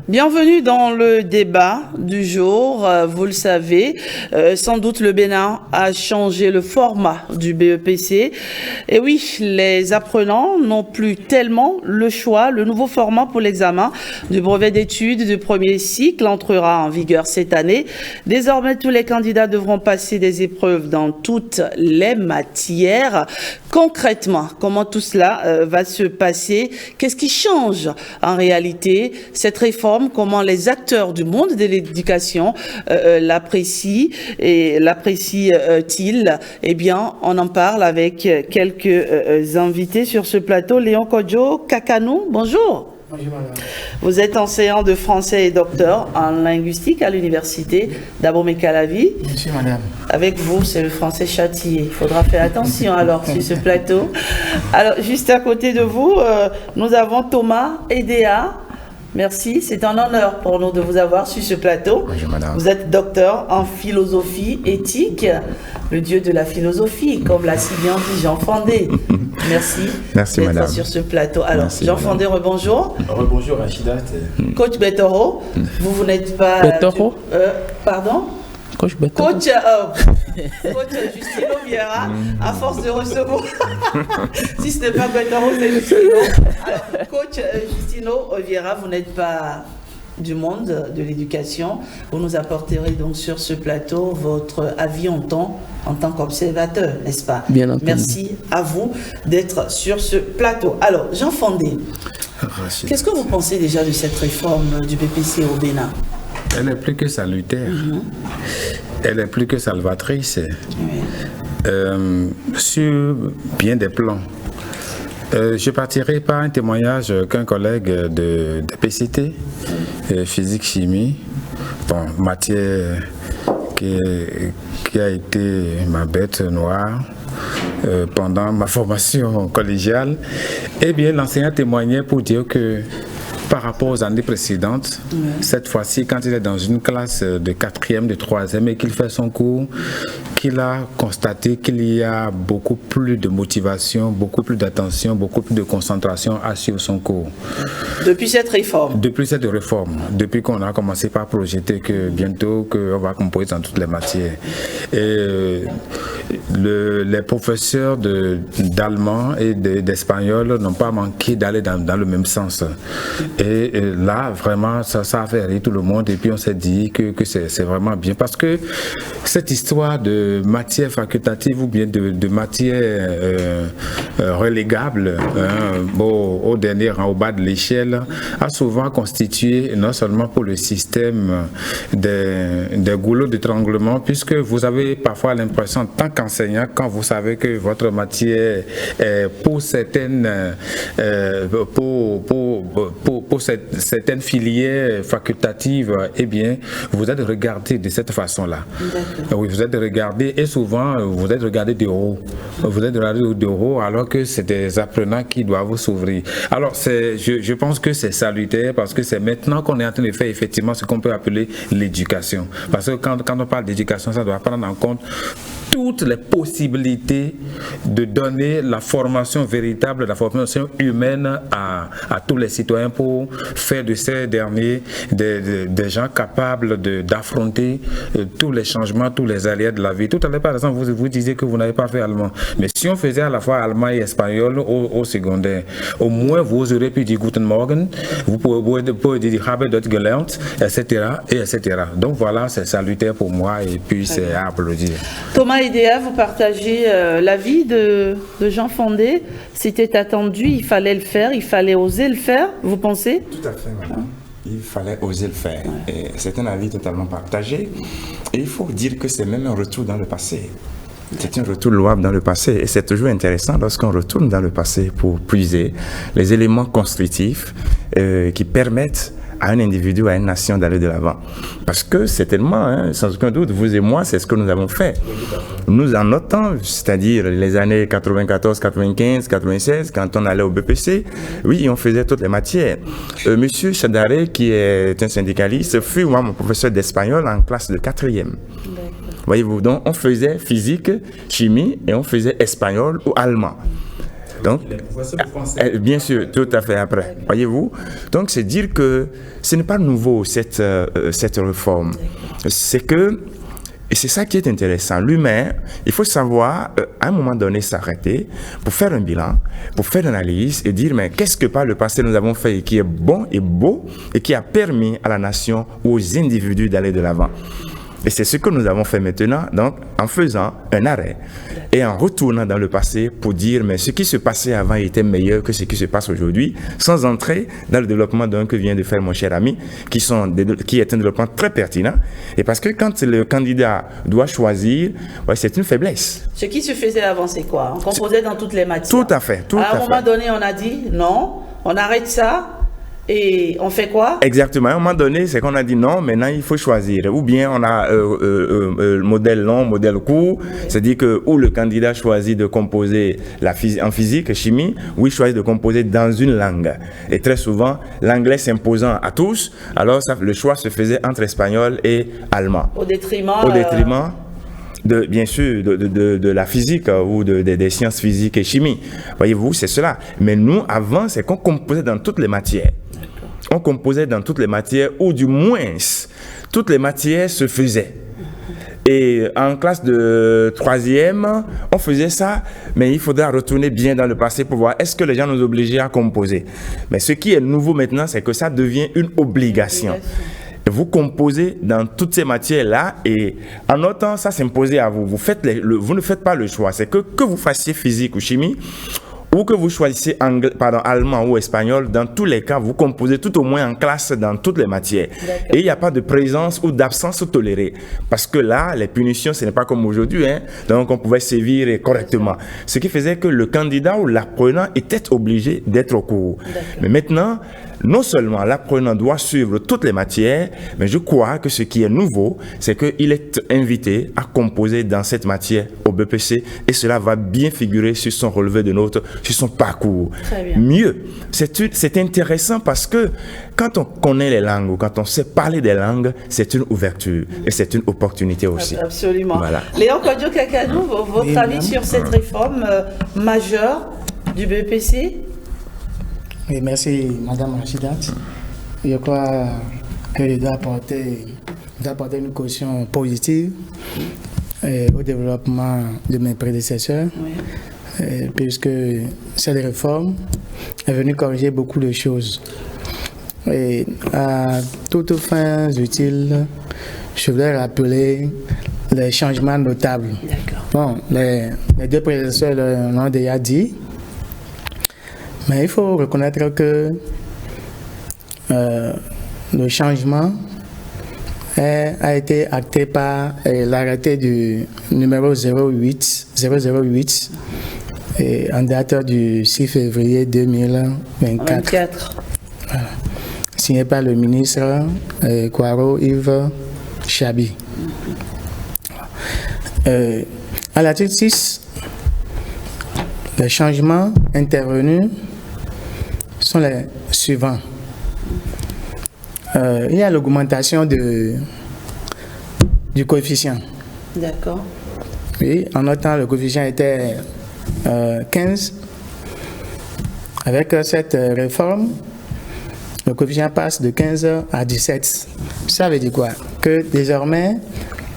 Bienvenue dans le débat du jour. Vous le savez, sans doute le Bénin a changé le format du BEPC. Et oui, les apprenants n'ont plus tellement le choix. Le nouveau format pour l'examen du brevet d'études du premier cycle entrera en vigueur cette année. Désormais, tous les candidats devront passer des épreuves dans toutes les matières. Concrètement, comment tout cela va se passer? Qu'est-ce qui change en réalité cette réforme? Comment les acteurs du monde de l'éducation l'apprécient et l'apprécient-ils? Eh bien, on en parle avec quelques invités sur ce plateau. Léon Kodjo Kakanou, bonjour. Bonjour madame. Vous êtes enseignant de français et docteur en linguistique à l'université d'Abomey-Calavi. Merci madame. Avec vous, c'est le français châtié. Il faudra faire attention alors sur ce plateau. Alors, juste à côté de vous, nous avons Thomas Edea. Merci, c'est un honneur pour nous de vous avoir sur ce plateau. Bonjour madame. Vous êtes docteur en philosophie éthique, le dieu de la philosophie, comme l'a si bien dit Jean Fandé. Merci, Merci d'être madame. sur ce plateau. Alors, Merci, Jean madame. Fandé, rebonjour. Rebonjour Rachida. Coach Betoro, vous n'êtes pas... Betoro pardon? Coach Beto. Coach Justino Vieira, à force de recevoir. Si ce n'est pas Betoro, c'est Justino. Alors, Coach Justino Vieira, vous n'êtes pas du monde de l'éducation. Vous nous apporterez donc sur ce plateau votre avis en tant qu'observateur, n'est-ce pas? Bien entendu. Merci à vous d'être sur ce plateau. Alors, Jean Fandé, qu'est-ce que vous pensez déjà de cette réforme du BPC au Bénin? Elle est plus que salutaire. Elle est plus que salvatrice. Sur bien des plans. Je partirai par un témoignage qu'un collègue de PCT, physique-chimie, bon, matière qui a été ma bête noire pendant ma formation collégiale. Eh bien, l'enseignant témoignait pour dire que par rapport aux années précédentes, cette fois-ci, quand il est dans une classe de 4e, de 3e et qu'il fait son cours, qu'il a constaté qu'il y a beaucoup plus de motivation, beaucoup plus d'attention, beaucoup plus de concentration à suivre son cours. Depuis cette réforme? Depuis cette réforme, depuis qu'on a commencé par projeter que bientôt on va composer dans toutes les matières. Et les professeurs d'allemand et d'espagnol n'ont pas manqué d'aller dans le même sens. Et là, vraiment, ça a fait rire tout le monde. Et puis, on s'est dit que c'est vraiment bien. Parce que cette histoire de matière facultative ou bien de matière relégable, au dernier rang, au bas de l'échelle, a souvent constitué, non seulement pour le système des goulots d'étranglement, puisque vous avez parfois l'impression, en tant qu'enseignant, quand vous savez que votre matière est pour certaines pour certaines filières facultatives, eh bien, vous êtes regardé de cette façon-là. Oui, vous êtes regardé et souvent, vous êtes regardé de haut. Vous êtes regardé de haut alors que c'est des apprenants qui doivent s'ouvrir. Alors, je pense que c'est salutaire parce que c'est maintenant qu'on est en train de faire effectivement ce qu'on peut appeler l'éducation. Parce que quand on parle d'éducation, ça doit prendre en compte toutes les possibilités de donner la formation véritable, la formation humaine à tous les citoyens pour faire de ces derniers des gens capables d'affronter tous les changements, tous les aléas de la vie. Tout à l'heure, par exemple, vous disiez que vous n'avez pas fait allemand. Mais si on faisait à la fois allemand et espagnol au secondaire, au moins vous aurez pu dire Guten Morgen, vous pouvez dire Habe dort gelernt, etc., etc. Donc voilà, c'est salutaire pour moi et puis c'est à applaudir. Thomas Edea, vous partagez l'avis de Jean Fandé. C'était attendu, il fallait le faire, il fallait oser le faire, vous pensez? Tout à fait madame. Il fallait oser le faire. Et c'est un avis totalement partagé. Et il faut dire que c'est même un retour dans le passé. C'est un retour louable dans le passé. Et c'est toujours intéressant lorsqu'on retourne dans le passé pour puiser les éléments constructifs qui permettent à un individu, à une nation d'aller de l'avant. Parce que certainement, sans aucun doute, vous et moi, c'est ce que nous avons fait. Nous, en notre temps, c'est-à-dire les années 94, 95, 96, quand on allait au BPC, oui, on faisait toutes les matières. Monsieur Chadaré, qui est un syndicaliste, fut moi mon professeur d'espagnol en classe de 4e. Voyez-vous, donc on faisait physique, chimie et on faisait espagnol ou allemand. Donc, bien sûr, tout à fait après. Voyez-vous? Donc, c'est dire que ce n'est pas nouveau, cette réforme. C'est que, et c'est ça qui est intéressant, l'humain, il faut savoir, à un moment donné, s'arrêter pour faire un bilan, pour faire une analyse et dire, mais qu'est-ce que par le passé nous avons fait qui est bon et beau et qui a permis à la nation ou aux individus d'aller de l'avant. Et c'est ce que nous avons fait maintenant, donc en faisant un arrêt et en retournant dans le passé pour dire mais ce qui se passait avant était meilleur que ce qui se passe aujourd'hui, sans entrer dans le développement d'un que vient de faire mon cher ami, qui est un développement très pertinent. Et parce que quand le candidat doit choisir, c'est une faiblesse. Ce qui se faisait avant, c'est quoi? On composait dans toutes les matières. Tout à fait. À un moment donné, on a dit non, on arrête ça. Et on fait quoi? Exactement. À un moment donné, c'est qu'on a dit non, maintenant il faut choisir. Ou bien on a modèle long, modèle court. C'est-à-dire que ou le candidat choisit de composer en physique, chimie, ou il choisit de composer dans une langue. Et très souvent, l'anglais s'imposant à tous, alors le choix se faisait entre espagnol et allemand. Au détriment bien sûr, de la physique ou des sciences physiques et chimie. Voyez-vous, c'est cela. Mais nous, avant, c'est qu'on composait dans toutes les matières. On composait dans toutes les matières, ou du moins, toutes les matières se faisaient. Et en classe de 3e, on faisait ça, mais il faudra retourner bien dans le passé pour voir est-ce que les gens nous obligeaient à composer. Mais ce qui est nouveau maintenant, c'est que ça devient une obligation. Vous composez dans toutes ces matières-là et en autant ça s'imposait à vous. Vous ne faites pas le choix. C'est que vous fassiez physique ou chimie ou que vous choisissez allemand ou espagnol, dans tous les cas, vous composez tout au moins en classe dans toutes les matières. Et il n'y a pas de présence ou d'absence tolérée. Parce que là, les punitions, ce n'est pas comme aujourd'hui. Donc, on pouvait sévir correctement. Ce qui faisait que le candidat ou l'apprenant était obligé d'être au cours. Mais maintenant, non seulement l'apprenant doit suivre toutes les matières, mais je crois que ce qui est nouveau, c'est qu'il est invité à composer dans cette matière au BPC et cela va bien figurer sur son relevé de notes, sur son parcours. Mieux, c'est intéressant parce que quand on connaît les langues ou quand on sait parler des langues, c'est une ouverture et c'est une opportunité aussi. Absolument. Voilà. Léon Kodio-Kakadou, votre avis sur cette réforme majeure du BPC? Oui, merci Madame Rachidat. Je crois que je dois apporter une caution positive au développement de mes prédécesseurs, puisque cette réforme est venue corriger beaucoup de choses. Et à toutes fins utiles, je voudrais rappeler les changements notables. Bon, les deux prédécesseurs l'ont déjà dit. Mais il faut reconnaître que le changement a été acté par l'arrêté du numéro 008 en date du 6 février 2024. Voilà. Signé par le ministre Kwaro Yves Chabi. À l'article 6, les changements intervenus sont les suivants. Il y a l'augmentation du coefficient. D'accord. Oui, en notant le coefficient était 15. Avec cette réforme, le coefficient passe de 15 à 17. Ça veut dire quoi? Que désormais,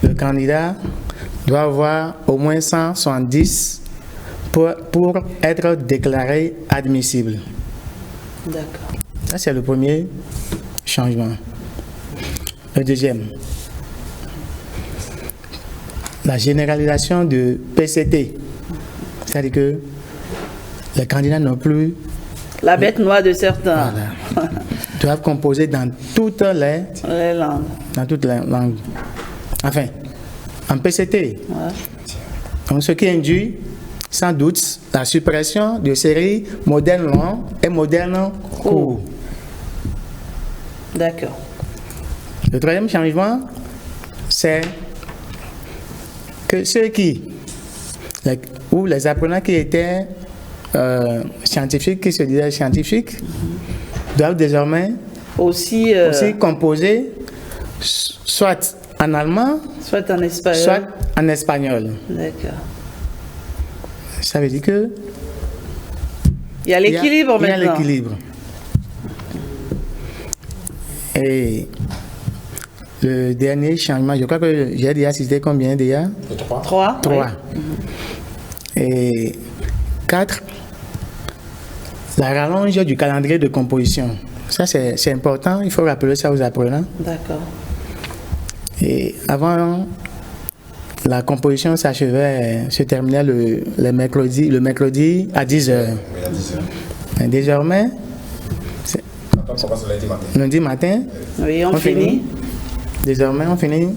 le candidat doit avoir au moins 170 pour être déclaré admissible. D'accord. Ça, c'est le premier changement. Le deuxième, la généralisation de PCT. C'est-à-dire que les candidats n'ont plus... La bête noire de certains. Voilà. Doivent composer dans toutes les langues. Dans toutes les langues. Enfin, en PCT. Ouais. Donc, ce qui induit sans doute la suppression de séries modernes longs et modernes courts. D'accord. Le troisième changement, c'est que ceux les apprenants qui étaient scientifiques, qui se disaient scientifiques, doivent désormais aussi composer soit en allemand, soit en espagnol. Soit en espagnol. D'accord. Ça veut dire que Il y a l'équilibre maintenant. Il y a l'équilibre. Et le dernier changement, je crois que j'ai déjà cité combien déjà? 3. 3. Et 4, la rallonge du calendrier de composition. Ça, c'est important, il faut rappeler ça aux apprenants. D'accord. Et avant, la composition se terminait le mercredi à 10h. Oui, à 10h. Et désormais, On commence lundi matin, Oui, on finit. Désormais, on finit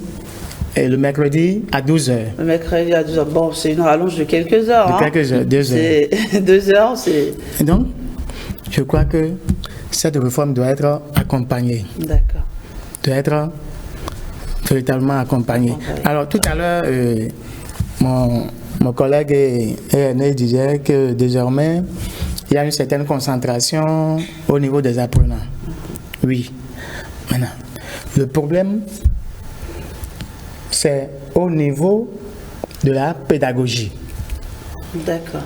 et le mercredi à 12h. Le mercredi à 12h. Bon, c'est une rallonge de quelques heures. De quelques heures, 2 heures. 2 heures, c'est... Et donc, je crois que cette réforme doit être accompagnée. D'accord. Doit être véritablement accompagnée. Alors, tout à l'heure, mon collègue René disait que désormais, il y a une certaine concentration au niveau des apprenants. Oui. Maintenant, le problème, c'est au niveau de la pédagogie. D'accord.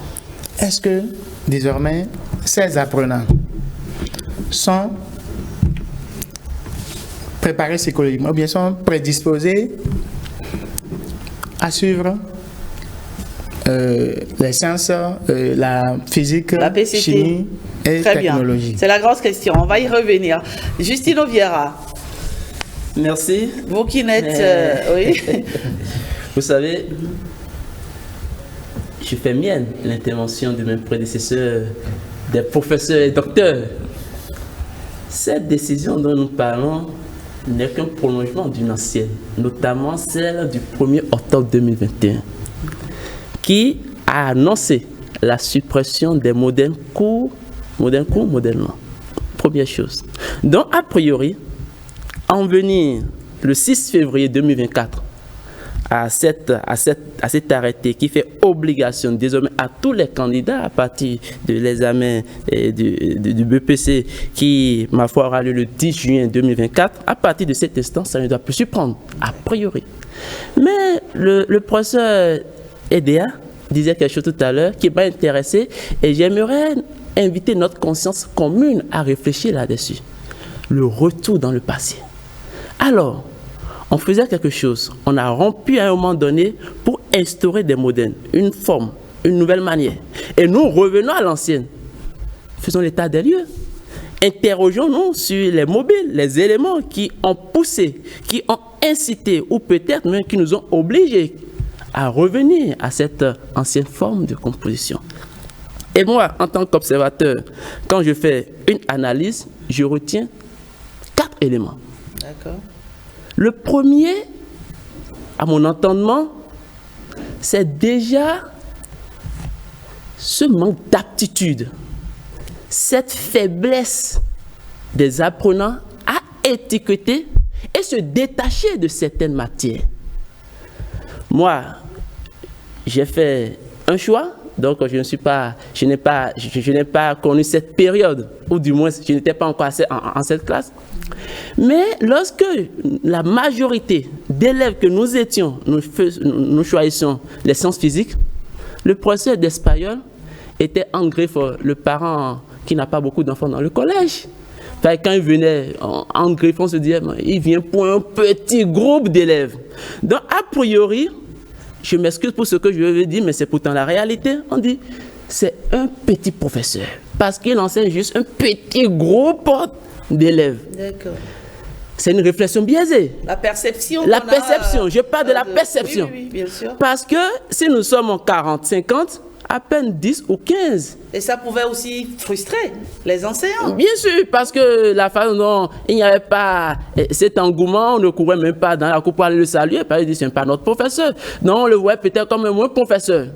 Est-ce que désormais, ces apprenants sont préparés psychologiquement ou bien sont prédisposés à suivre les sciences, la physique, La PCT. chimie et Très technologie? bien. C'est la grosse question. On va y revenir. Justino Vieira, Merci. vous qui n'êtes... oui. Vous savez, je fais mienne l'intervention de mes prédécesseurs, des professeurs et docteurs. Cette décision dont nous parlons n'est qu'un prolongement d'une ancienne, notamment celle du 1er octobre 2021, qui a annoncé la suppression des modernes cours, modernement. Première chose. Donc, a priori, en venir le 6 février 2024, à cet arrêté qui fait obligation désormais à tous les candidats à partir de l'examen du BPC qui, ma foi, aura lieu le 10 juin 2024, à partir de cet instant, ça ne doit plus surprendre, a priori. Mais le professeur EDA disait quelque chose tout à l'heure qui m'a intéressé et j'aimerais inviter notre conscience commune à réfléchir là-dessus. Le retour dans le passé. Alors, on faisait quelque chose, on a rompu à un moment donné pour instaurer des modernes, une forme, une nouvelle manière. Et nous revenons à l'ancienne. Faisons l'état des lieux. Interrogeons-nous sur les mobiles, les éléments qui ont poussé, qui ont incité ou peut-être même qui nous ont obligés à revenir à cette ancienne forme de composition. Et moi, en tant qu'observateur, quand je fais une analyse, je retiens 4 éléments. D'accord. Le premier, à mon entendement, c'est déjà ce manque d'aptitude, cette faiblesse des apprenants à étiqueter et se détacher de certaines matières. Moi, j'ai fait un choix, donc je n'ai pas connu cette période, ou du moins je n'étais pas encore en cette classe. Mais lorsque la majorité d'élèves que nous étions, nous choisissions les sciences physiques, le professeur d'espagnol était en griffe le parent qui n'a pas beaucoup d'enfants dans le collège. Enfin, quand il venait en griffe, on se disait, il vient pour un petit groupe d'élèves. Donc, a priori, je m'excuse pour ce que je vais dire, mais c'est pourtant la réalité. On dit, c'est un petit professeur, parce qu'il enseigne juste un petit groupe d'élèves. D'accord. C'est une réflexion biaisée. La perception. La perception, je parle de la perception. Oui, bien sûr. Parce que si nous sommes en 40, 50, à peine 10 ou 15. Et ça pouvait aussi frustrer les enseignants. Bien sûr, parce que la façon dont il n'y avait pas cet engouement, on ne courait même pas dans la cour pour aller le saluer, parce qu'il dit, ce n'est pas notre professeur. Non, on le voit peut-être comme un moins professeur.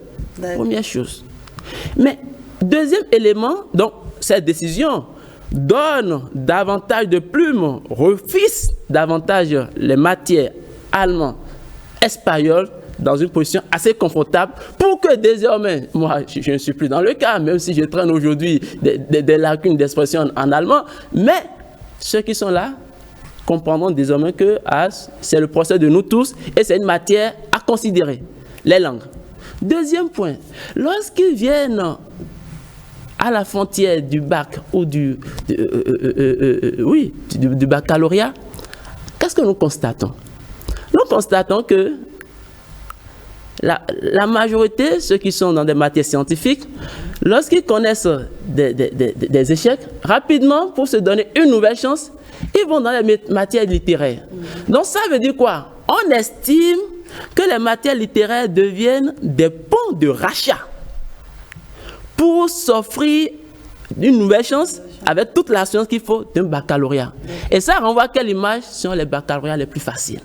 Première chose. Mais, deuxième élément, donc, cette décision donne davantage de plumes, refuse davantage les matières allemandes, espagnoles, dans une position assez confortable pour que désormais, moi je ne suis plus dans le cas, même si je traîne aujourd'hui des lacunes d'expression en allemand, mais ceux qui sont là comprendront désormais que c'est le procès de nous tous et c'est une matière à considérer, les langues. Deuxième point, lorsqu'ils viennent à la frontière du bac ou du baccalauréat, qu'est-ce que nous constatons? Nous constatons que la majorité, ceux qui sont dans des matières scientifiques, lorsqu'ils connaissent des échecs, rapidement, pour se donner une nouvelle chance, ils vont dans les matières littéraires. Donc ça veut dire quoi? On estime que les matières littéraires deviennent des ponts de rachat pour s'offrir une nouvelle chance avec toute la science qu'il faut d'un baccalauréat. Et ça renvoie à quelle image sont les baccalauréats les plus faciles?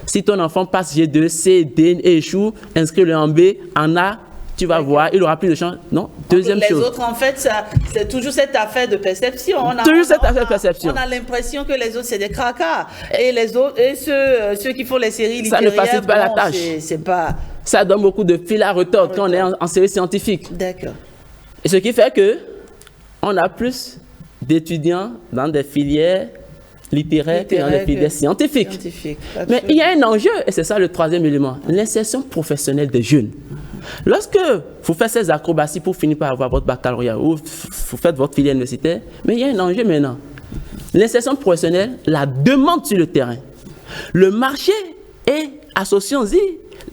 Si ton enfant passe G2, C, D et échoue, inscris-le en B, en A, tu vas voir, il aura plus de chance. Non, deuxième chose. Les autres, en fait, c'est toujours cette affaire de perception. On a l'impression que les autres, c'est des cracas. Et les autres, et ceux qui font les séries littéraires, ça ne facilite pas la tâche. C'est pas... Ça donne beaucoup de fil à retordre quand on est en série scientifique. D'accord. Et ce qui fait que on a plus d'étudiants dans des filières littéraires que dans des filières scientifiques. Mais il y a un enjeu, et c'est ça le troisième élément, l'insertion professionnelle des jeunes. Lorsque vous faites ces acrobaties pour finir par avoir votre baccalauréat ou vous faites votre filière universitaire, mais il y a un enjeu maintenant. L'insertion professionnelle, la demande sur le terrain. Le marché est, associons-y,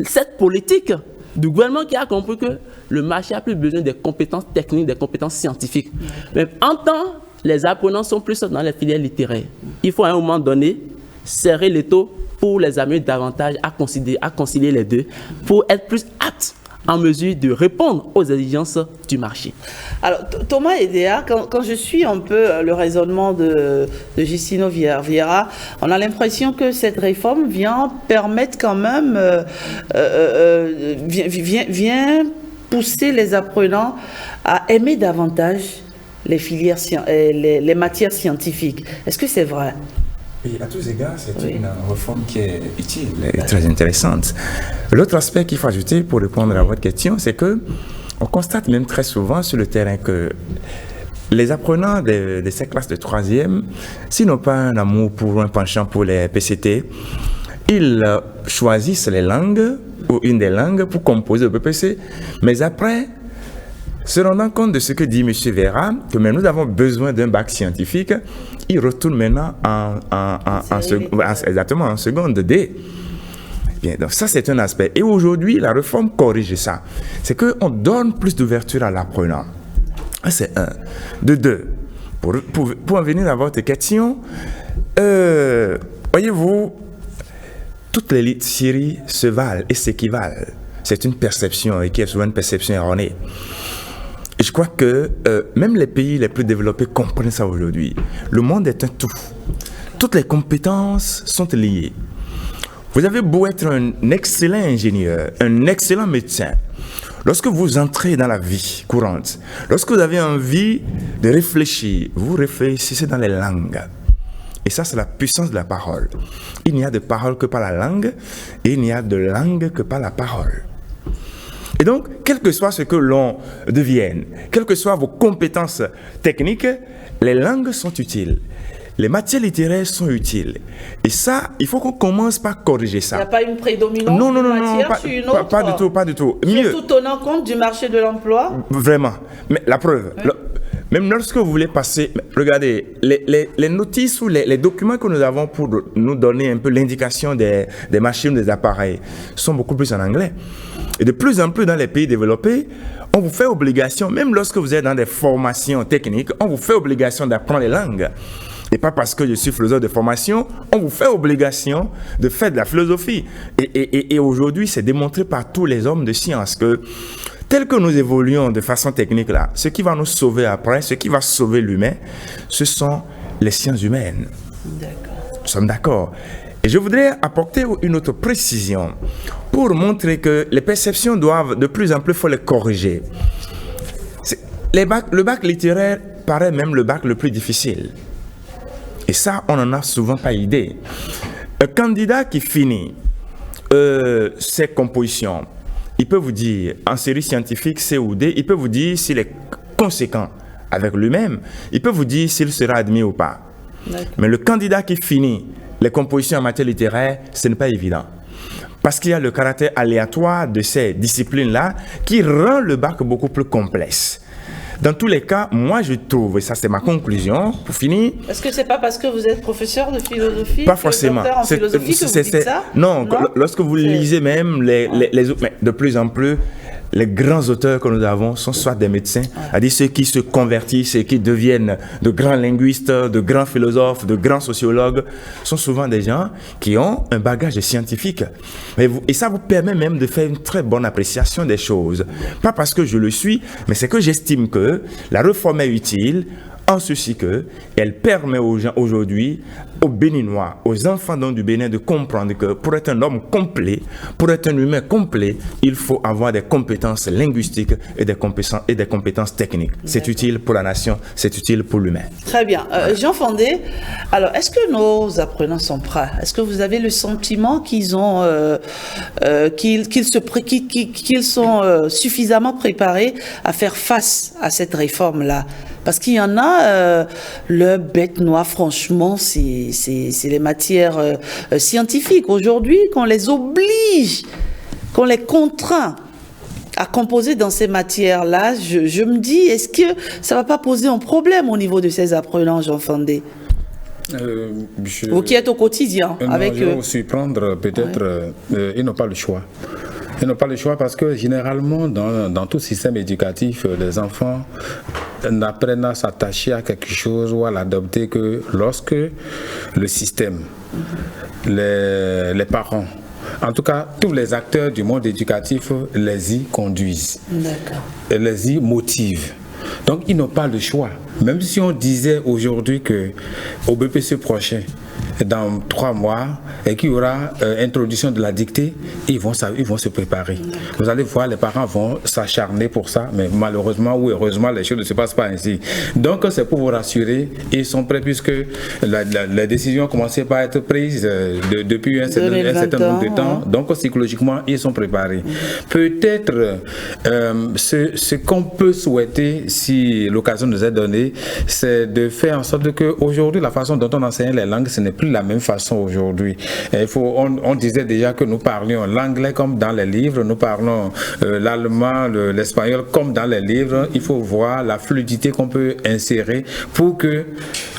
cette politique du gouvernement qui a compris que le marché a plus besoin des compétences techniques, des compétences scientifiques. Mais en temps, les apprenants sont plus dans les filières littéraires. Il faut à un moment donné serrer l'étau pour les amener davantage à concilier les deux, pour être plus aptes en mesure de répondre aux exigences du marché. Alors, Thomas Edea, quand je suis un peu le raisonnement de Justino Vieira, on a l'impression que cette réforme vient permettre quand même, vient pousser les apprenants à aimer davantage les filières, les matières scientifiques. Est-ce que c'est vrai? Et à tous égards, c'est une réforme qui est utile et très intéressante. L'autre aspect qu'il faut ajouter pour répondre à votre question, c'est que on constate même très souvent sur le terrain que les apprenants de ces classes de 3e, s'ils n'ont pas un amour pour un penchant pour les PCT, ils choisissent les langues ou une des langues pour composer le PPC, mais après, se rendant compte de ce que dit M. Vera, que même nous avons besoin d'un bac scientifique, il retourne maintenant en seconde D. Bien, donc ça c'est un aspect. Et aujourd'hui, la réforme corrige ça. C'est qu'on donne plus d'ouverture à l'apprenant. C'est un. De deux, pour en venir à votre question, voyez-vous, toutes les séries se valent et s'équivalent. C'est une perception, et qui est souvent une perception erronée. Et je crois que même les pays les plus développés comprennent ça aujourd'hui. Le monde est un tout. Toutes les compétences sont liées. Vous avez beau être un excellent ingénieur, un excellent médecin. Lorsque vous entrez dans la vie courante, lorsque vous avez envie de réfléchir, vous réfléchissez dans les langues. Et ça, c'est la puissance de la parole. Il n'y a de parole que par la langue, et il n'y a de langue que par la parole. Et donc, quel que soit ce que l'on devienne, quelles que soient vos compétences techniques, les langues sont utiles. Les matières littéraires sont utiles. Et ça, il faut qu'on commence par corriger ça. Il n'y a pas une prédominance d'une matière sur une autre? Pas du tout, pas du tout. Surtout tenant compte du marché de l'emploi? Vraiment. Mais la preuve, même lorsque vous voulez passer, regardez, les notices ou les documents que nous avons pour nous donner un peu l'indication des machines, des appareils, sont beaucoup plus en anglais. Et de plus en plus dans les pays développés, on vous fait obligation, même lorsque vous êtes dans des formations techniques, on vous fait obligation d'apprendre les langues. Et pas parce que je suis philosophe de formation, on vous fait obligation de faire de la philosophie. Et aujourd'hui, c'est démontré par tous les hommes de science que, tel que nous évoluons de façon technique là, ce qui va nous sauver après, ce qui va sauver l'humain, ce sont les sciences humaines. D'accord. Nous sommes d'accord. Et je voudrais apporter une autre précision pour montrer que les perceptions doivent de plus en plus, faut les corriger. Le bac littéraire paraît même le bac le plus difficile. Et ça, on n'en a souvent pas idée. Un candidat qui finit ses compositions, il peut vous dire, en série scientifique C ou D, il peut vous dire s'il est conséquent avec lui-même, il peut vous dire s'il sera admis ou pas. Mais le candidat qui finit les compositions en matière littéraire, ce n'est pas évident. Parce qu'il y a le caractère aléatoire de ces disciplines-là qui rend le bac beaucoup plus complexe. Dans tous les cas, moi je trouve, et ça c'est ma conclusion, pour finir... Est-ce que c'est pas parce que vous êtes professeur de philosophie, pas forcément. docteur en philosophie que vous dites ça? Non, lorsque vous lisez même les autres, mais de plus en plus, les grands auteurs que nous avons sont soit des médecins, c'est-à-dire ceux qui se convertissent et qui deviennent de grands linguistes, de grands philosophes, de grands sociologues, sont souvent des gens qui ont un bagage scientifique. Et ça vous permet même de faire une très bonne appréciation des choses. Pas parce que je le suis, mais c'est que j'estime que la réforme est utile, en ceci qu'elle permet aux gens aujourd'hui, aux Béninois, aux enfants du Bénin de comprendre que pour être un homme complet, pour être un humain complet, il faut avoir des compétences linguistiques et des compétences techniques. C'est utile pour la nation, c'est utile pour l'humain. Très bien. Jean Fondé, alors est-ce que nos apprenants sont prêts? Est-ce que vous avez le sentiment qu'ils sont suffisamment préparés à faire face à cette réforme-là? Parce qu'il y en a, le bête noir, franchement, c'est les matières scientifiques. Aujourd'hui, qu'on les oblige, qu'on les contraint à composer dans ces matières-là, je me dis, est-ce que ça ne va pas poser un problème au niveau de ces apprenants, Jean Fondé? Vous qui êtes au quotidien avec eux. Je vais vous surprendre, peut-être, ils n'ont pas le choix. Ils n'ont pas le choix parce que généralement, dans tout système éducatif, les enfants n'apprennent à s'attacher à quelque chose ou à l'adopter que lorsque le système, les parents, en tout cas tous les acteurs du monde éducatif les y conduisent, et les y motivent. Donc ils n'ont pas le choix. Même si on disait aujourd'hui qu'au BPC prochain, dans 3 mois, et qu'il y aura introduction de la dictée, ils vont se préparer. Vous allez voir, les parents vont s'acharner pour ça, mais malheureusement ou heureusement, les choses ne se passent pas ainsi. Donc c'est pour vous rassurer, ils sont prêts puisque la décision a commencé par être prise depuis un certain nombre de temps. Donc psychologiquement, ils sont préparés. Peut-être ce qu'on peut souhaiter, si l'occasion nous est donnée, c'est de faire en sorte qu'aujourd'hui, la façon dont on enseigne les langues, ce n'est plus la même façon aujourd'hui. On disait déjà que nous parlions l'anglais comme dans les livres, nous parlons l'allemand, l'espagnol comme dans les livres. Il faut voir la fluidité qu'on peut insérer pour que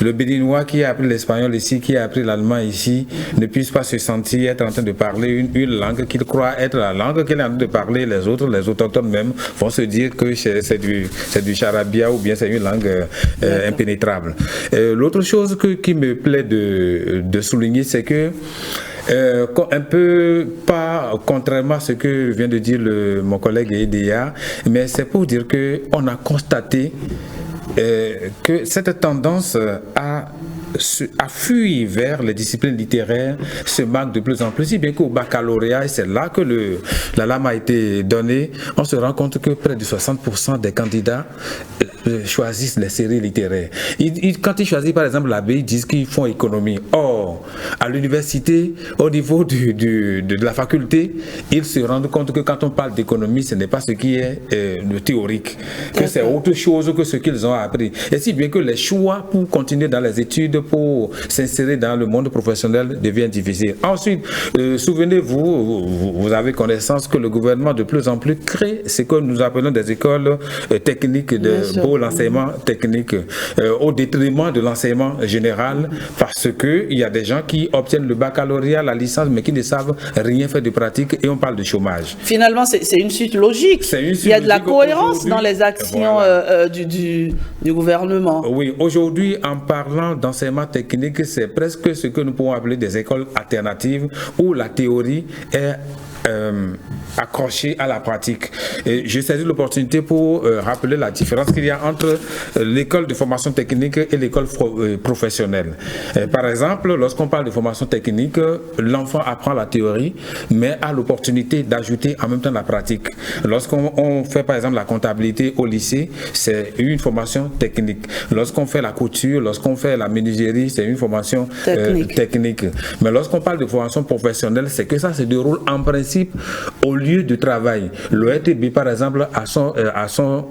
le Béninois qui a appris l'espagnol ici, qui a appris l'allemand ici, ne puisse pas se sentir être en train de parler une langue qu'il croit être la langue qu'il est en train de parler. Les autochtones même vont se dire que c'est du charabia ou bien c'est une langue impénétrable. L'autre chose qui me plaît de souligner, c'est que un peu pas contrairement à ce que vient de dire mon collègue Edea, mais c'est pour dire que on a constaté que cette tendance à fuir vers les disciplines littéraires se marque de plus en plus, si bien qu'au baccalauréat, et c'est là que la lame a été donnée, on se rend compte que près de 60% des candidats choisissent les séries littéraires. Quand ils choisissent par exemple l'AB, ils disent qu'ils font économie. Or, à l'université, au niveau de la faculté, ils se rendent compte que quand on parle d'économie, ce n'est pas ce qui est le théorique, que c'est autre chose que ce qu'ils ont appris. Et si bien que les choix pour continuer dans les études, pour s'insérer dans le monde professionnel devient difficile. Ensuite, souvenez-vous, vous avez connaissance que le gouvernement de plus en plus crée ce que nous appelons des écoles techniques pour l'enseignement technique au détriment de l'enseignement général, parce que il y a des gens qui obtiennent le baccalauréat, la licence, mais qui ne savent rien faire de pratique et on parle de chômage. Finalement, c'est une suite logique. Il y a de la cohérence dans les actions du gouvernement. Oui, aujourd'hui, en parlant d'enseignement technique, c'est presque ce que nous pouvons appeler des écoles alternatives où la théorie est accrochée à la pratique. Et j'ai saisi l'opportunité pour rappeler la différence qu'il y a entre l'école de formation technique et l'école professionnelle. Par exemple, lorsqu'on parle de formation technique, l'enfant apprend la théorie, mais a l'opportunité d'ajouter en même temps la pratique. Lorsqu'on fait par exemple la comptabilité au lycée, c'est une formation technique. Lorsqu'on fait la couture, lorsqu'on fait la menuiserie, c'est une formation technique. Mais lorsqu'on parle de formation professionnelle, c'est que ça se déroule en principe au lieu de travail. L'ORTB, par exemple, a son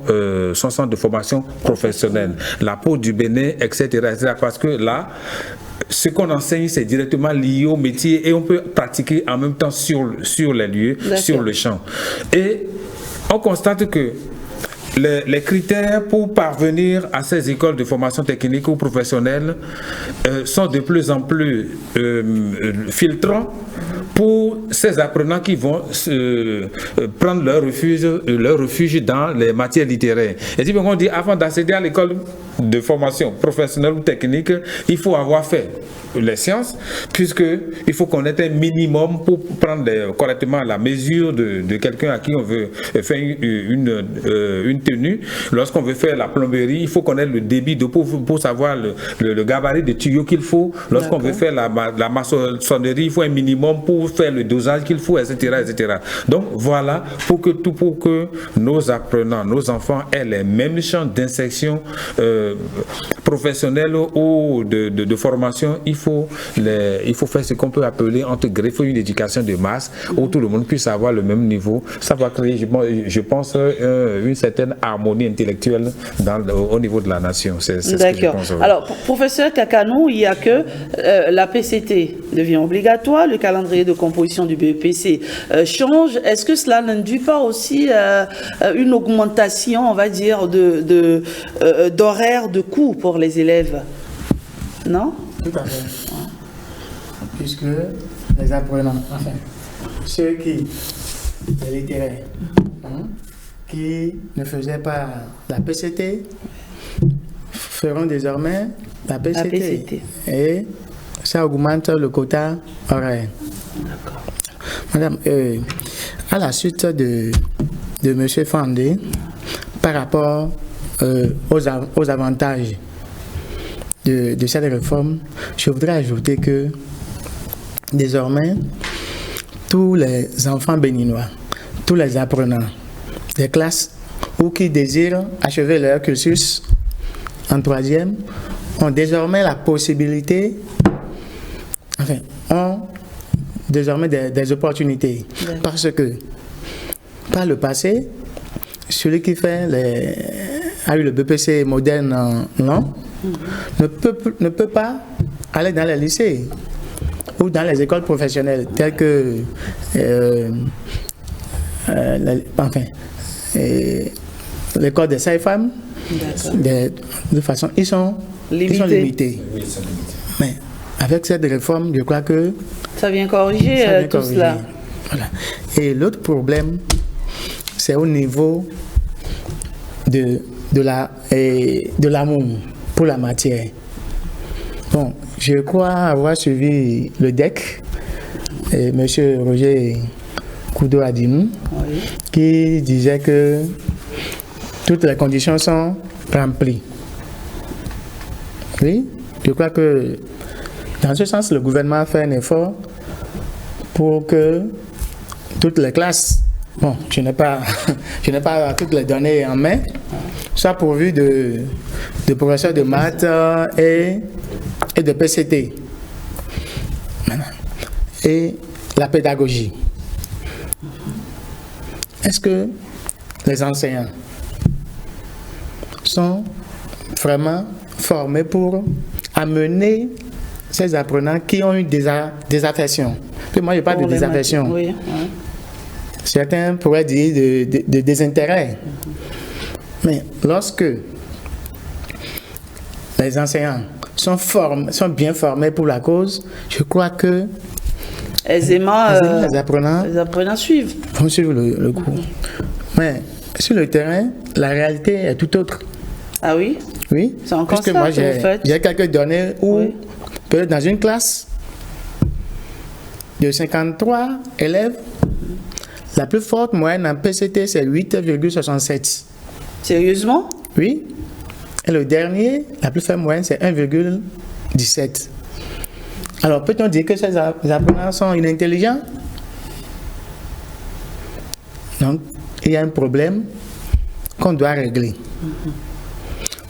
centre de formation professionnelle, la Pôle du Bénin, etc., parce que là, ce qu'on enseigne, c'est directement lié au métier et on peut pratiquer en même temps sur les lieux, sur le champ. Et on constate que les critères pour parvenir à ces écoles de formation technique ou professionnelle sont de plus en plus filtrants pour ces apprenants qui vont prendre leur refuge dans les matières littéraires. Et si on dit avant d'accéder à l'école de formation professionnelle ou technique, il faut avoir fait les sciences, puisqu'il faut connaître un minimum pour prendre correctement la mesure de quelqu'un à qui on veut faire une tenue. Lorsqu'on veut faire la plomberie, il faut connaître le débit d'eau pour savoir le gabarit de tuyaux qu'il faut. Lorsqu'on veut faire la maçonnerie, il faut un minimum pour faire le dosage qu'il faut, etc., etc. Donc voilà, pour que nos apprenants, nos enfants aient les mêmes champs d'insertion professionnelle ou de formation, il faut faire ce qu'on peut appeler entre greffer une éducation de masse où tout le monde puisse avoir le même niveau. Ça va créer, je pense, une certaine harmonie intellectuelle au niveau de la nation. C'est ce que je pense. Alors, professeur Kakanou, il y a que la PCT devient obligatoire, le calendrier de composition du BEPC change. Est-ce que cela n'induit pas aussi une augmentation, on va dire, d'horaire de cours pour les élèves? Non? Tout à fait. Puisque les apprenants, enfin, ceux qui, les littéraires, qui ne faisaient pas la PCT, feront désormais la PCT. Et ça augmente le quota horaire. D'accord. Madame, à la suite de M. Fandé, par rapport aux avantages de cette réforme, je voudrais ajouter que désormais, tous les enfants béninois, tous les apprenants des classes ou qui désirent achever leur cursus en troisième ont désormais la possibilité, enfin, ont désormais des opportunités. Ouais. Parce que, par le passé, celui qui a eu le BPC moderne long, ne peut pas aller dans les lycées ou dans les écoles professionnelles telles que l'école des sages-femmes. De façon, ils sont limités. Mais avec cette réforme, je crois que ça vient corriger tout cela. Voilà. Et l'autre problème, c'est au niveau de l'amour pour la matière. Bon, je crois avoir suivi le DEC, et M. Roger Koudou Adimou, oui, qui disait que toutes les conditions sont remplies. Oui, je crois que dans ce sens, le gouvernement a fait un effort pour que toutes les classes, bon, je n'ai pas toutes les données en main, soient pourvues de professeurs de maths et de PCT. Et la pédagogie. Est-ce que les enseignants sont vraiment formés pour amener ces apprenants qui ont eu des affections? Moi, je parle de désaffection. Oui, oui. Certains pourraient dire de désintérêt. Mais lorsque les enseignants sont bien formés pour la cause, je crois que aisément, les apprenants suivent. Vont suivre le cours. Mais sur le terrain, la réalité est tout autre. Ah oui? Oui. C'est encore parce que ça moi, que j'ai quelques données où, oui, peut-être dans une classe de 53 élèves, la plus forte moyenne en PCT, c'est 8,67. Sérieusement? Oui. Et le dernier, la plus faible moyenne, c'est 1,17. Alors, peut-on dire que ces apprenants sont inintelligents? Donc, il y a un problème qu'on doit régler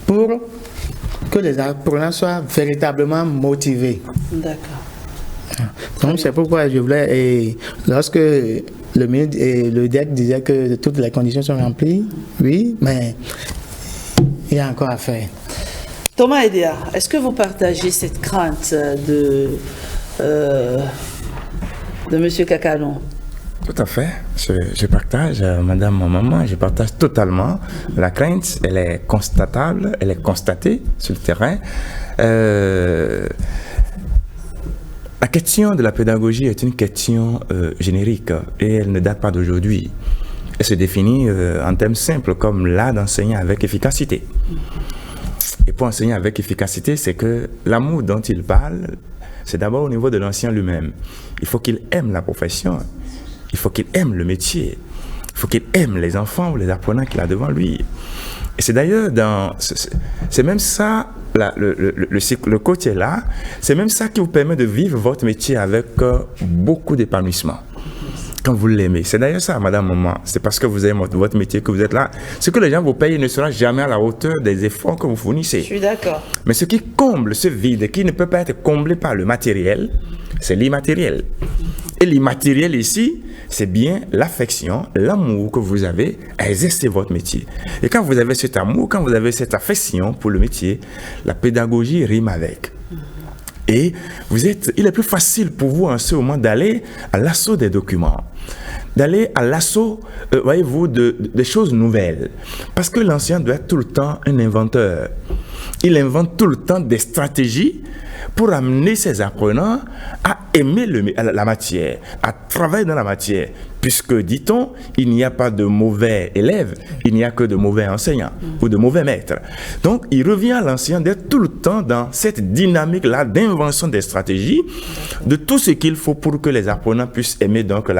pour que les apprenants soient véritablement motivés. D'accord. Donc, c'est pourquoi je voulais, et lorsque le DEC disait que toutes les conditions sont remplies, oui, mais il y a encore à faire. Thomas Edéa, est-ce que vous partagez cette crainte de M. Kakanou? Tout à fait. Je partage, madame, maman, je partage totalement. La crainte, elle est constatable, elle est constatée sur le terrain. La question de la pédagogie est une question générique et elle ne date pas d'aujourd'hui. Elle se définit en termes simples comme l'art d'enseigner avec efficacité. Et pour enseigner avec efficacité, c'est que l'amour dont il parle, c'est d'abord au niveau de l'enseignant lui-même. Il faut qu'il aime la profession, il faut qu'il aime le métier, il faut qu'il aime les enfants ou les apprenants qu'il a devant lui. Et c'est d'ailleurs c'est même ça, le côté là, c'est même ça qui vous permet de vivre votre métier avec beaucoup d'épanouissement. Quand vous l'aimez. C'est d'ailleurs ça, madame, maman. C'est parce que vous aimez votre métier que vous êtes là. Ce que les gens vous payent ne sera jamais à la hauteur des efforts que vous fournissez. Je suis d'accord. Mais ce qui comble ce vide, qui ne peut pas être comblé par le matériel, c'est l'immatériel. Et l'immatériel ici, c'est bien l'affection, l'amour que vous avez à exercer votre métier. Et quand vous avez cet amour, quand vous avez cette affection pour le métier, la pédagogie rime avec. Et il est plus facile pour vous en ce moment d'aller à l'assaut des documents, d'aller à l'assaut, voyez-vous, des choses nouvelles. Parce que l'enseignant doit être tout le temps un inventeur. Il invente tout le temps des stratégies pour amener ses apprenants à aimer la matière, à travailler dans la matière. Puisque, dit-on, il n'y a pas de mauvais élèves, il n'y a que de mauvais enseignants ou de mauvais maîtres. Donc, il revient à l'enseignant d'être tout le temps dans cette dynamique-là d'invention des stratégies, de tout ce qu'il faut pour que les apprenants puissent aimer donc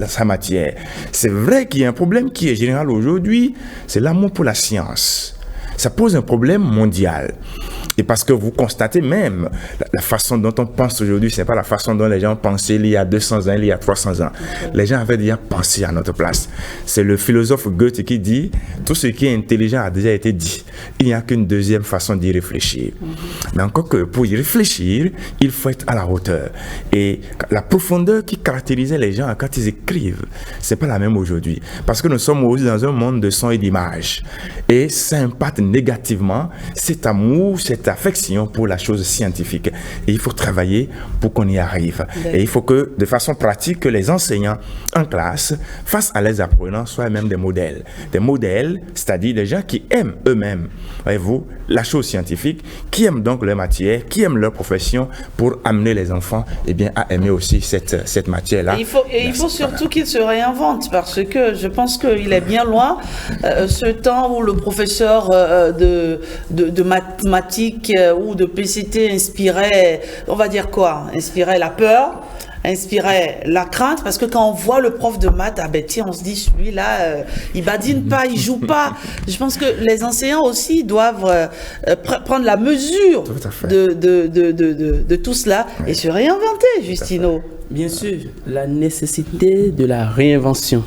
sa matière. C'est vrai qu'il y a un problème qui est général aujourd'hui, c'est l'amour pour la science. Ça pose un problème mondial. Et parce que vous constatez même la façon dont on pense aujourd'hui, ce n'est pas la façon dont les gens pensaient il y a 200 ans, il y a 300 ans. Les gens avaient déjà pensé à notre place. C'est le philosophe Goethe qui dit « Tout ce qui est intelligent a déjà été dit. Il n'y a qu'une deuxième façon d'y réfléchir. » Mais encore que pour y réfléchir, il faut être à la hauteur. Et la profondeur qui caractérisait les gens quand ils écrivent, ce n'est pas la même aujourd'hui. Parce que nous sommes aujourd'hui dans un monde de son et d'image. Et ça impacte négativement cet amour, cette affection pour la chose scientifique. Et il faut travailler pour qu'on y arrive. Et il faut que, de façon pratique, que les enseignants en classe, face à les apprenants, soient même des modèles. Des modèles, c'est-à-dire des gens qui aiment eux-mêmes, voyez-vous, la chose scientifique, qui aiment donc leur matière, qui aiment leur profession, pour amener les enfants à aimer aussi cette matière-là. Et il faut surtout qu'ils se réinventent, parce que je pense qu'il est bien loin ce temps où le professeur de mathématiques ou de PCT inspirait, on va dire quoi, inspirait la peur, inspirait la crainte, parce que quand on voit le prof de maths, on se dit celui-là, il badine pas, il joue pas. Je pense que les enseignants aussi doivent prendre la mesure de tout cela et se réinventer, Justino. Bien sûr, la nécessité de la réinvention.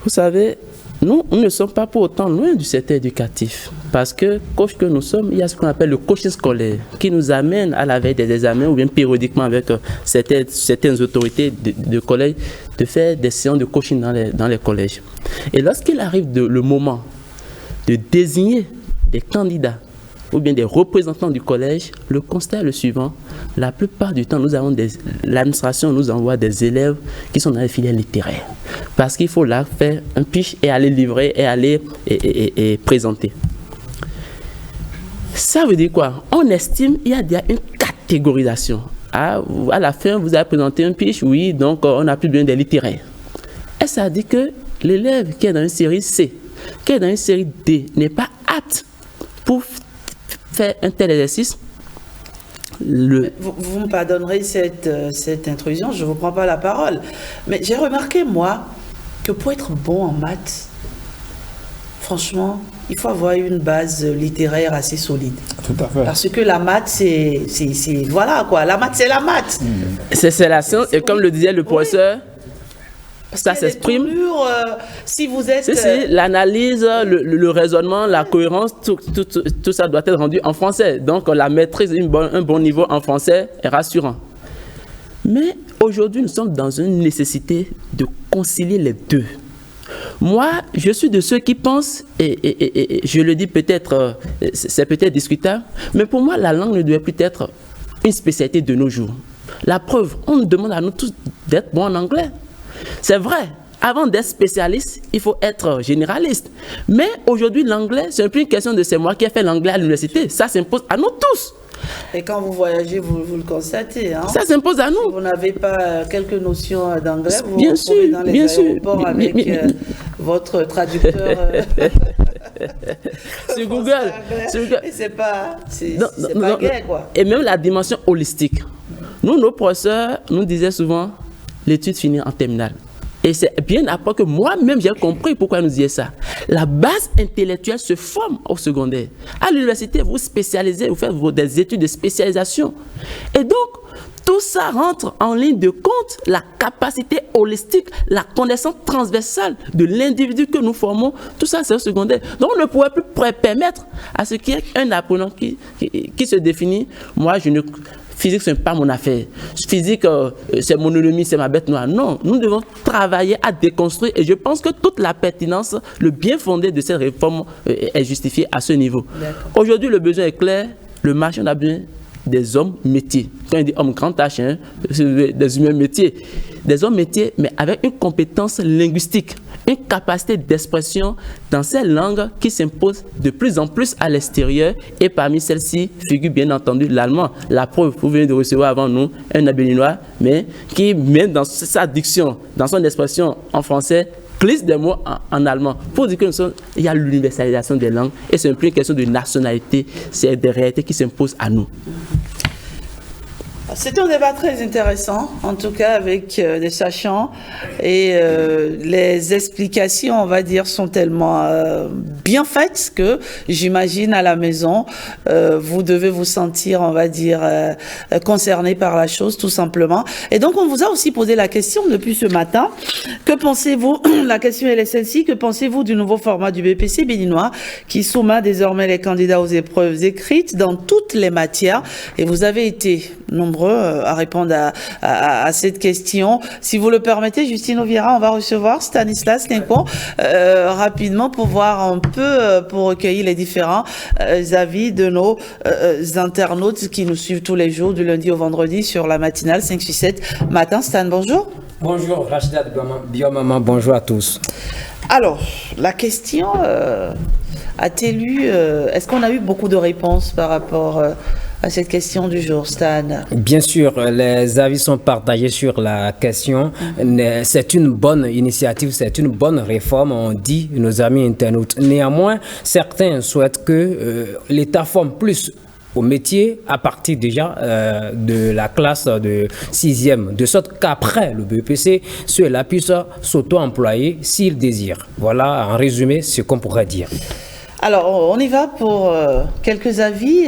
Vous savez, nous ne sommes pas pour autant loin du secteur éducatif. Parce que, coach que nous sommes, il y a ce qu'on appelle le coaching scolaire, qui nous amène à la veille des examens ou bien périodiquement avec certaines autorités de collège, de faire des séances de coaching dans les collèges. Et lorsqu'il arrive le moment de désigner des candidats ou bien des représentants du collège, le constat est le suivant. La plupart du temps, l'administration nous envoie des élèves qui sont dans les filières littéraires. Parce qu'il faut là faire un pitch et aller livrer et aller et présenter. Ça veut dire quoi? On estime qu'il y a déjà une catégorisation. À la fin, vous avez présenté un pitch, oui, donc on n'a plus besoin des littéraires. Et ça dit que l'élève qui est dans une série C, qui est dans une série D, n'est pas apte pour faire un tel exercice. Vous me pardonnerez cette intrusion, je ne vous prends pas la parole. Mais j'ai remarqué, moi, que pour être bon en maths, franchement, il faut avoir une base littéraire assez solide. Tout à fait. Parce que la maths, c'est voilà quoi. La maths, c'est la maths. C'est la science. Et comme le disait le professeur, ça s'exprime. Si vous êtes... l'analyse, le raisonnement, la cohérence, tout ça doit être rendu en français. Donc la maîtrise un bon niveau en français est rassurant. Mais aujourd'hui, nous sommes dans une nécessité de concilier les deux. Moi, je suis de ceux qui pensent, et je le dis peut-être, c'est peut-être discutable, mais pour moi, la langue ne doit plus être une spécialité de nos jours. La preuve, on nous demande à nous tous d'être bons en anglais. C'est vrai. Avant d'être spécialiste, il faut être généraliste. Mais aujourd'hui, l'anglais, c'est un peu une question de c'est moi qui ai fait l'anglais à l'université. Ça s'impose à nous tous. Et quand vous voyagez, vous le constatez. Hein? Ça s'impose à nous. Si vous n'avez pas quelques notions d'anglais, vous bien vous retrouvez sûr, dans les bien aéroports sûr. avec votre traducteur. Sur Google. Et c'est pas gay, quoi. Et même la dimension holistique. Nous, nos professeurs nous disaient souvent, l'étude finit en terminale. Et c'est bien après que moi-même j'ai compris pourquoi ils nous disaient ça. La base intellectuelle se forme au secondaire. À l'université, vous spécialisez, vous faites des études de spécialisation. Et donc, tout ça rentre en ligne de compte, la capacité holistique, la connaissance transversale de l'individu que nous formons, tout ça c'est au secondaire. Donc on ne pourrait plus permettre à ce qu'il y ait un apprenant qui se définit, moi je ne... Physique, ce n'est pas mon affaire. Physique, c'est mon ennemi, c'est ma bête noire. Non, nous devons travailler à déconstruire et je pense que toute la pertinence, le bien fondé de cette réforme est justifié à ce niveau. Aujourd'hui, le besoin est clair, le marché, on a besoin des hommes métiers. Quand on dit hommes grand H, hein, des humains métiers. Des hommes métiers, mais avec une compétence linguistique, une capacité d'expression dans ces langues qui s'imposent de plus en plus à l'extérieur. Et parmi celles-ci figure bien entendu l'allemand. La preuve, vous venez de recevoir avant nous un béninois, mais qui, même dans sa diction, dans son expression en français, glisse des mots en allemand. Pour dire qu'il y a l'universalisation des langues et c'est un peu une question de nationalité, c'est des réalités qui s'imposent à nous. C'est un débat très intéressant, en tout cas avec des sachants et les explications, on va dire, sont tellement bien faites que j'imagine à la maison, vous devez vous sentir, on va dire, concerné par la chose, tout simplement. Et donc, on vous a aussi posé la question depuis ce matin. Que pensez-vous, la question elle est celle-ci, que pensez-vous du nouveau format du BEPC béninois qui soumet désormais les candidats aux épreuves écrites dans toutes les matières? Et vous avez été nombreux à répondre à cette question. Si vous le permettez, Justine Oviera, on va recevoir Stanislas Lincon rapidement pour voir un peu, pour recueillir les différents avis de nos internautes qui nous suivent tous les jours du lundi au vendredi sur la matinale 5-6-7 matin. Stan, bonjour. Bonjour, Rachida Biomama, bonjour à tous. Alors, la question a-t-elle eu, est-ce qu'on a eu beaucoup de réponses par rapport à cette question du jour, Stan? Bien sûr, les avis sont partagés sur la question. C'est une bonne initiative, c'est une bonne réforme, on dit, nos amis internautes. Néanmoins, certains souhaitent que l'État forme plus au métier à partir déjà de la classe de 6e, de sorte qu'après le BEPC, ceux-là puissent s'auto-employer s'ils désirent. Voilà en résumé ce qu'on pourrait dire. Alors, on y va pour quelques avis.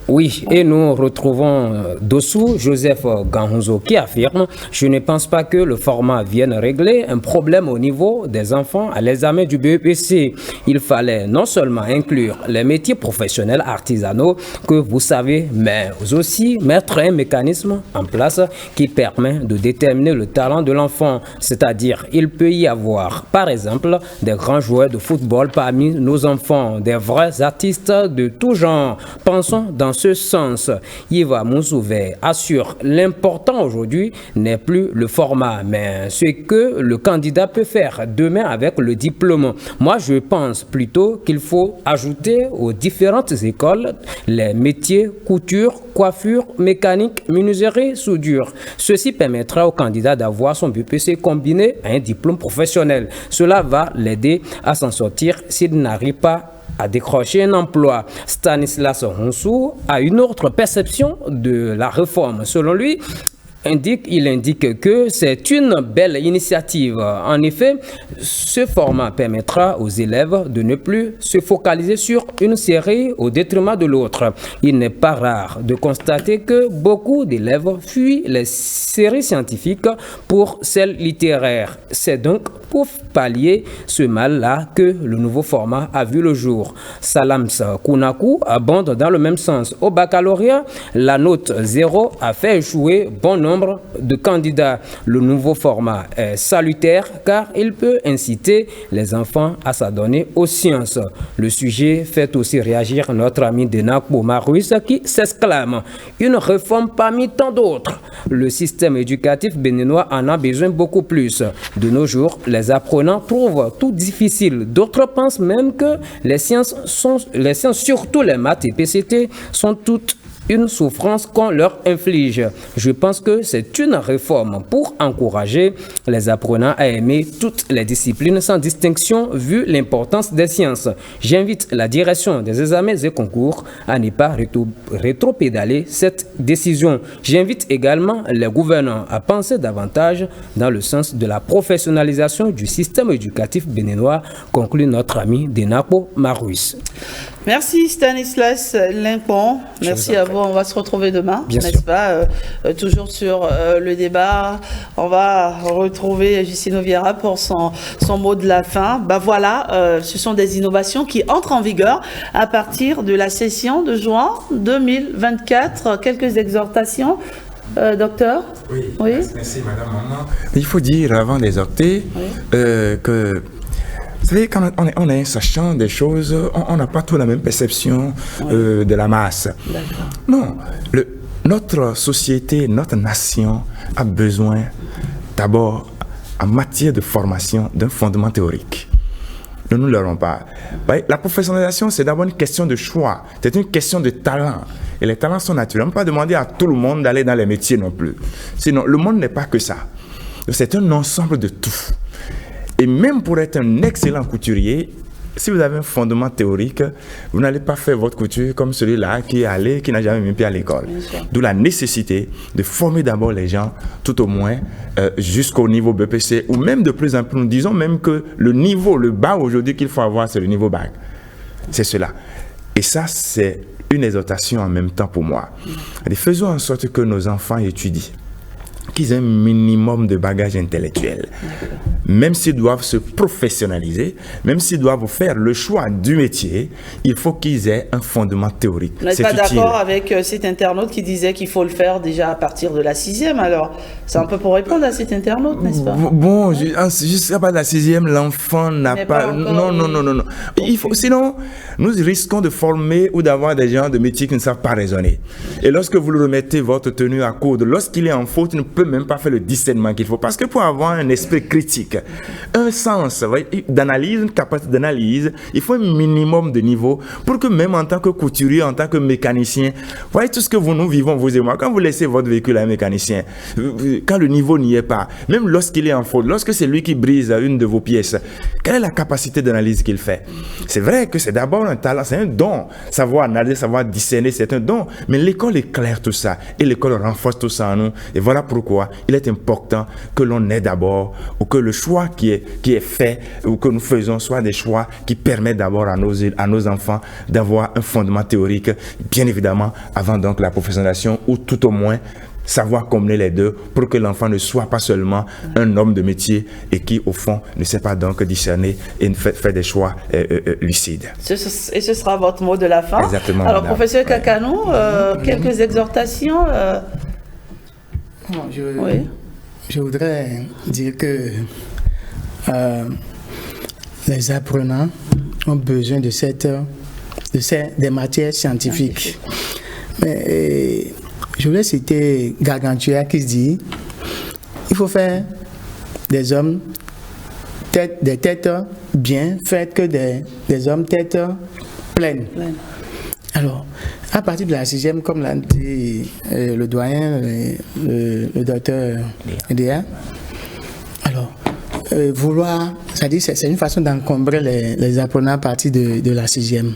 Oui, et nous retrouvons dessous Joseph Ganhouzo qui affirme « Je ne pense pas que le format vienne régler un problème au niveau des enfants à l'examen du BEPC. Il fallait non seulement inclure les métiers professionnels artisanaux que vous savez, mais aussi mettre un mécanisme en place qui permet de déterminer le talent de l'enfant. C'est-à-dire, il peut y avoir, par exemple, des grands joueurs de football parmi nos enfants, des vrais artistes de tout genre. Pensons dans ce sens. Yves Moussouvé assure l'important aujourd'hui n'est plus le format, mais ce que le candidat peut faire demain avec le diplôme. Moi, je pense plutôt qu'il faut ajouter aux différentes écoles les métiers couture, coiffure, mécanique, menuiserie, soudure. Ceci permettra au candidat d'avoir son BEPC combiné à un diplôme professionnel. Cela va l'aider à s'en sortir s'il n'arrive pas à décrocher un emploi. Stanislas Honsou a une autre perception de la réforme. Selon lui, il indique que c'est une belle initiative. En effet, ce format permettra aux élèves de ne plus se focaliser sur une série au détriment de l'autre. Il n'est pas rare de constater que beaucoup d'élèves fuient les séries scientifiques pour celles littéraires. C'est donc pour pallier ce mal-là que le nouveau format a vu le jour. Salams Kounakou abonde dans le même sens. Au baccalauréat, la note 0 a fait échouer bon nombre nombre de candidats. Le nouveau format est salutaire car il peut inciter les enfants à s'adonner aux sciences. Le sujet fait aussi réagir notre ami Denakpo Maruis qui s'exclame « Une réforme parmi tant d'autres ». Le système éducatif béninois en a besoin beaucoup plus. De nos jours, les apprenants trouvent tout difficile. D'autres pensent même que les sciences, surtout les maths et PCT, sont toutes une souffrance qu'on leur inflige. Je pense que c'est une réforme pour encourager les apprenants à aimer toutes les disciplines sans distinction vu l'importance des sciences. J'invite la direction des examens et concours à ne pas rétropédaler cette décision. J'invite également les gouvernants à penser davantage dans le sens de la professionnalisation du système éducatif béninois, conclut notre ami Denakpo Maruis. Merci Stanislas Limpon. Merci à vous. On va se retrouver demain, n'est-ce pas? Toujours sur le débat. On va retrouver Justino Vieira pour son mot de la fin. Bah voilà, ce sont des innovations qui entrent en vigueur à partir de la session de juin 2024. Quelques exhortations. Docteur? Oui. Merci Madame Maman. Il faut dire avant d'exhorter que vous savez, quand on est sachant des choses, on n'a pas tous la même perception de la masse. Non, notre société, notre nation a besoin d'abord, en matière de formation, d'un fondement théorique. Nous ne l'aurons pas. La professionnalisation, c'est d'abord une question de choix. C'est une question de talent. Et les talents sont naturels. On ne peut pas demander à tout le monde d'aller dans les métiers non plus. Sinon, le monde n'est pas que ça. C'est un ensemble de tout. Et même pour être un excellent couturier, si vous avez un fondement théorique, vous n'allez pas faire votre couture comme celui-là qui n'a jamais mis pied à l'école. D'où la nécessité de former d'abord les gens, tout au moins jusqu'au niveau BPC, ou même de plus en plus, nous disons même que le bas aujourd'hui qu'il faut avoir, c'est le niveau bac. C'est cela. Et ça, c'est une exhortation en même temps pour moi. Et faisons en sorte que nos enfants étudient, qu'ils aient un minimum de bagage intellectuel. Même s'ils doivent se professionnaliser, même s'ils doivent faire le choix du métier, il faut qu'ils aient un fondement théorique. Vous n'êtes pas d'accord avec cet internaute qui disait qu'il faut le faire déjà à partir de la 6e, alors c'est un peu pour répondre à cet internaute, n'est-ce pas? Bon, jusqu'à pas de la 6e, l'enfant n'a pas... Non. Sinon, nous risquons de former ou d'avoir des gens de métier qui ne savent pas raisonner. Et lorsque vous le remettez votre tenue à coudre, lorsqu'il est en faute, il ne peut même pas faire le discernement qu'il faut. Parce que pour avoir un esprit critique, un sens d'analyse, une capacité d'analyse, il faut un minimum de niveau pour que même en tant que couturier, en tant que mécanicien, voyez tout ce que nous vivons, vous et moi, quand vous laissez votre véhicule à un mécanicien, quand le niveau n'y est pas, même lorsqu'il est en faute, lorsque c'est lui qui brise une de vos pièces, quelle est la capacité d'analyse qu'il fait? C'est vrai que c'est d'abord un talent, c'est un don. Savoir analyser, savoir discerner, c'est un don. Mais l'école éclaire tout ça et l'école renforce tout ça en nous. Et voilà pourquoi il est important que l'on ait d'abord, ou que le choix qui est fait, ou que nous faisons soit des choix qui permettent d'abord à nos enfants d'avoir un fondement théorique, bien évidemment, avant donc la professionnalisation, ou tout au moins savoir combiner les deux pour que l'enfant ne soit pas seulement un homme de métier et qui, au fond, ne sait pas donc discerner et fait des choix lucides. Et ce sera votre mot de la fin. Exactement. Alors, madame. Professeur Kakano, quelques exhortations Je voudrais dire que les apprenants ont besoin des matières scientifiques. Mais je voulais citer Gargantua qui dit il faut faire des hommes des têtes bien faites que des hommes têtes pleines. Alors, à partir de la 6e, comme l'a dit le doyen, le docteur Léa, alors, vouloir, c'est-à-dire c'est une façon d'encombrer les apprenants à partir de la 6e.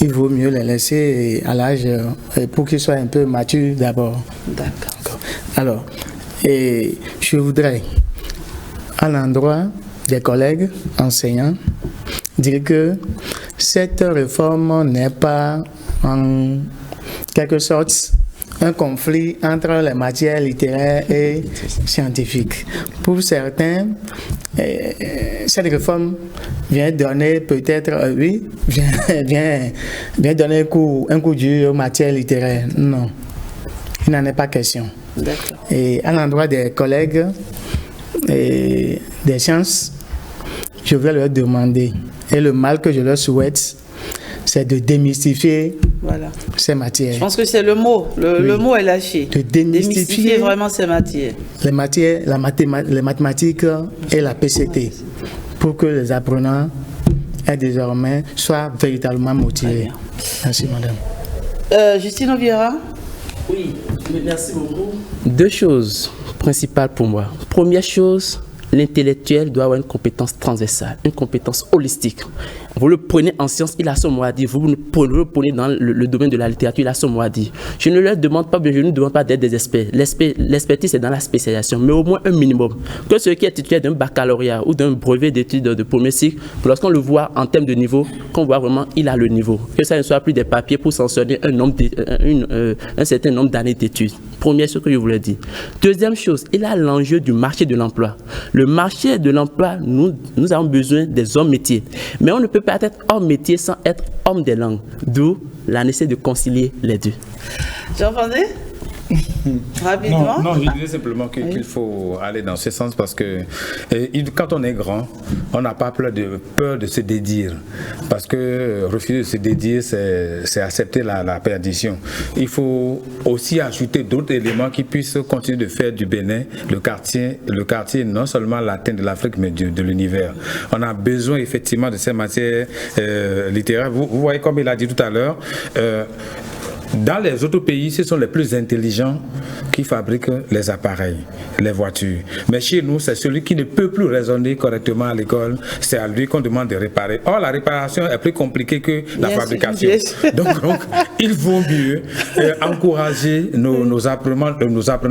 Il vaut mieux les laisser à l'âge pour qu'ils soient un peu matures d'abord. D'accord. Alors, et je voudrais, à l'endroit des collègues enseignants, dire que cette réforme n'est pas en quelque sorte un conflit entre les matières littéraires et scientifiques. Pour certains, cette réforme vient donner peut-être, vient donner un coup dur aux matières littéraires. Non, il n'en est pas question. D'accord. Et à l'endroit des collègues et des sciences, je vais leur demander, et le mal que je leur souhaite, c'est de démystifier ces matières. Je pense que c'est le mot. Le mot est lâché. De démystifier vraiment ces matières. Les matières, les mathématiques et la PCT, pour que les apprenants désormais soient véritablement motivés. Merci, madame. Justine Obiera. Oui, merci beaucoup. Deux choses principales pour moi. Première chose, l'intellectuel doit avoir une compétence transversale, une compétence holistique. Vous le prenez en sciences, il a son mot à dire. Vous le prenez dans le domaine de la littérature, il a son mot à dire. Je ne leur demande pas, je ne demande pas d'être des experts. L'expertise, c'est dans la spécialisation, mais au moins un minimum. Que celui qui est titulaire d'un baccalauréat ou d'un brevet d'études de premier cycle, lorsqu'on le voit en termes de niveau, qu'on voit vraiment, il a le niveau. Que ça ne soit plus des papiers pour sanctionner un certain nombre d'années d'études. Première chose que je voulais dire. Deuxième chose, il a l'enjeu du marché de l'emploi. Le marché de l'emploi, nous avons besoin des hommes métiers. Mais on ne peut pas être homme métier sans être homme des langues. D'où la nécessité de concilier les deux. Jean-Fandé? Rapidement. Non, je disais simplement qu'il faut aller dans ce sens parce que quand on est grand, on n'a pas peur de se dédire. Parce que refuser de se dédire, c'est accepter la perdition. Il faut aussi ajouter d'autres éléments qui puissent continuer de faire du Bénin le quartier non seulement latin de l'Afrique, mais de l'univers. On a besoin effectivement de ces matières littéraires. Vous voyez, comme il a dit tout à l'heure, dans les autres pays, ce sont les plus intelligents qui fabriquent les appareils, les voitures. Mais chez nous, c'est celui qui ne peut plus raisonner correctement à l'école, c'est à lui qu'on demande de réparer. Or, la réparation est plus compliquée que la fabrication. Donc, il vaut mieux encourager nos apprenants,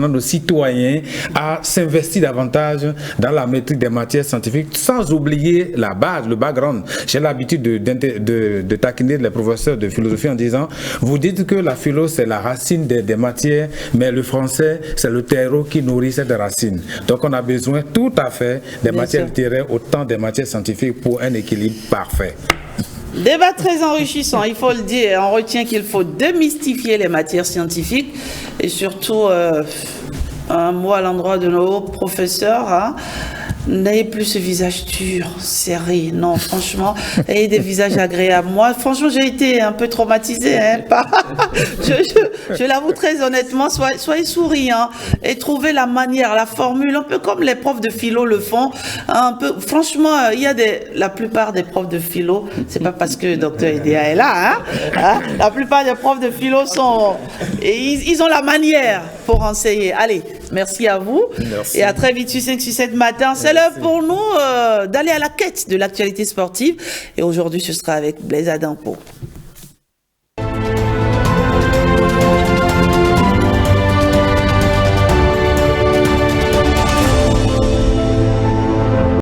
nos citoyens à s'investir davantage dans la maîtrise des matières scientifiques, sans oublier la base, le background. J'ai l'habitude de taquiner les professeurs de philosophie en disant, vous dites que la philo, c'est la racine des matières, mais le français, c'est le terreau qui nourrit cette racine. Donc, on a besoin tout à fait des matières littéraires, autant des matières scientifiques pour un équilibre parfait. Débat très enrichissant, il faut le dire. On retient qu'il faut démystifier les matières scientifiques et surtout, un mot à l'endroit de nos professeurs, hein. N'ayez plus ce visage dur, serré. Non, franchement, ayez des visages agréables. Moi, franchement, j'ai été un peu traumatisée. Hein, je l'avoue très honnêtement. Soyez souriants et trouvez la manière, la formule, un peu comme les profs de philo le font. Un peu, franchement, il y a la plupart des profs de philo, c'est pas parce que Dr Idéa est là. Hein, la plupart des profs de philo sont... Et ils ont la manière pour enseigner. Allez, merci à vous. Merci. Et à très vite sur 5-7 matin. C'est l'heure pour nous d'aller à la quête de l'actualité sportive. Et aujourd'hui, ce sera avec Blaise Adampo.